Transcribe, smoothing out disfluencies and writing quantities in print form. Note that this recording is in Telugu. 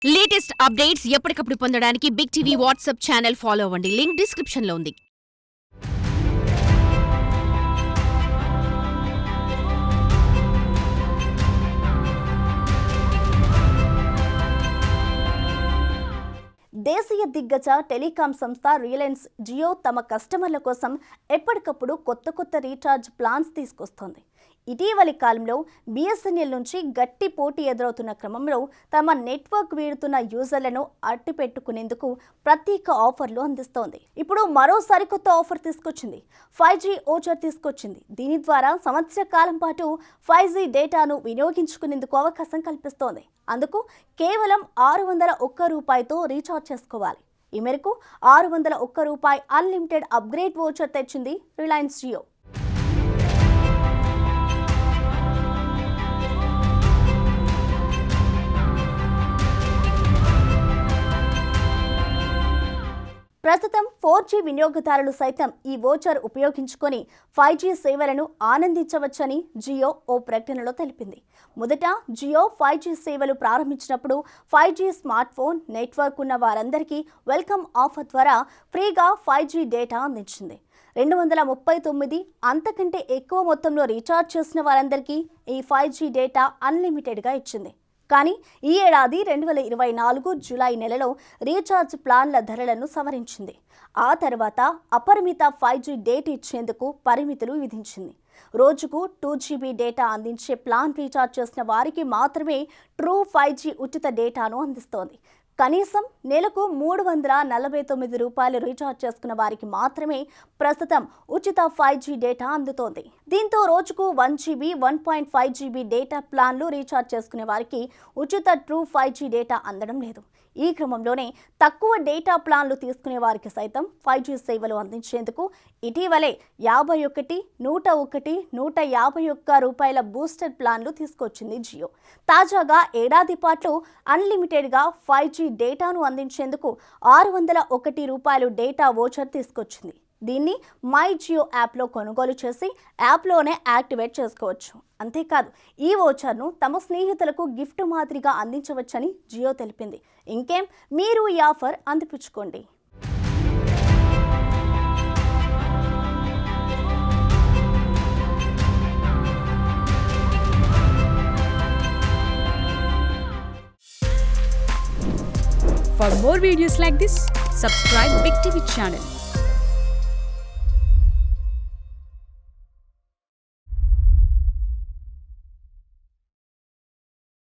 లేటెస్ట్ అప్డేట్స్ ఎప్పటికప్పుడు పొందడానికి big TV WhatsApp channel follow అవ్వండి. లింక్ డిస్క్రిప్షన్ లో ఉంది. దేశీయ దిగ్గజ టెలికాం సంస్థ రిలయన్స్ జియో తమ కస్టమర్ల కోసం ఎప్పటికప్పుడు కొత్త రీఛార్జ్ ప్లాన్స్ తీసుకొస్తోంది. ఇటీవలి కాలంలో బిఎస్ఎన్ఎల్ నుంచి గట్టి పోటీ ఎదురవుతున్న క్రమంలో తమ నెట్వర్క్ వీడుతున్న యూజర్లను అట్టిపెట్టుకునేందుకు ప్రత్యేక ఆఫర్లు అందిస్తోంది. ఇప్పుడు మరో సరికొత్త ఆఫర్ తీసుకొచ్చింది. 5G ఓచర్ తీసుకొచ్చింది. దీని ద్వారా సంవత్సర కాలం పాటు 5G డేటాను వినియోగించుకునేందుకు అవకాశం కల్పిస్తోంది. అందుకు కేవలం రూ. 601తో రీఛార్జ్ చేసుకోవాలి. ఈ మేరకు రూ. 601 అన్లిమిటెడ్ అప్గ్రేడ్ ఓచర్ తెచ్చింది రిలయన్స్ జియో. ప్రస్తుతం 4G వినియోగదారులు సైతం ఈ వోచర్ ఉపయోగించుకొని 5G సేవలను ఆనందించవచ్చని జియో ఓ ప్రకటనలో తెలిపింది. మొదట జియో 5G సేవలు ప్రారంభించినప్పుడు 5G స్మార్ట్ ఫోన్ నెట్వర్క్ ఉన్న వారందరికీ వెల్కమ్ ఆఫర్ ద్వారా ఫ్రీగా 5G డేటా అందించింది. 239 అంతకంటే ఎక్కువ మొత్తంలో రీఛార్జ్ చేసిన వారందరికీ ఈ 5G డేటా అన్లిమిటెడ్గా ఇచ్చింది. కానీ ఈ ఏడాది 2024 జూలై నెలలో రీఛార్జ్ ప్లాన్ల ధరలను సవరించింది. ఆ తర్వాత అపరిమిత 5G డేటా ఇచ్చేందుకు పరిమితులు విధించింది. రోజుకు 2GB డేటా అందించే ప్లాన్ రీఛార్జ్ చేసిన వారికి మాత్రమే ట్రూ 5G ఉచిత డేటాను అందిస్తోంది. కనీసం నెలకు రూ. 349 రీఛార్జ్ చేసుకున్న వారికి మాత్రమే ప్రస్తుతం ఉచిత 5G డేటా అందుతోంది. దీంతో రోజుకు 1GB 1.5GB డేటా ప్లాన్లు రీఛార్జ్ చేసుకునే వారికి ఉచిత ట్రూ 5G డేటా అందడం లేదు. ఈ క్రమంలోనే తక్కువ డేటా ప్లాన్లు తీసుకునే వారికి సైతం 5G సేవలు అందించేందుకు ఇటీవలే 51, 101, రూ. 151 బూస్టర్ ప్లాన్లు తీసుకొచ్చింది జియో. తాజాగా ఏడాది పాటు అన్లిమిటెడ్గా 5G డేటాను అందించేందుకు రూ. 601 డేటా వోచర్ తీసుకొచ్చింది. దీన్ని మై జియో యాప్లో కొనుగోలు చేసి యాప్లోనే యాక్టివేట్ చేసుకోవచ్చు. అంతేకాదు ఈ వోచర్ను తమ స్నేహితులకు గిఫ్ట్ మాదిరిగా అందించవచ్చని జియో తెలిపింది. ఇంకేం, మీరు ఈ offer అందిపుచ్చుకోండి. For more videos like this, subscribe Big TV channel.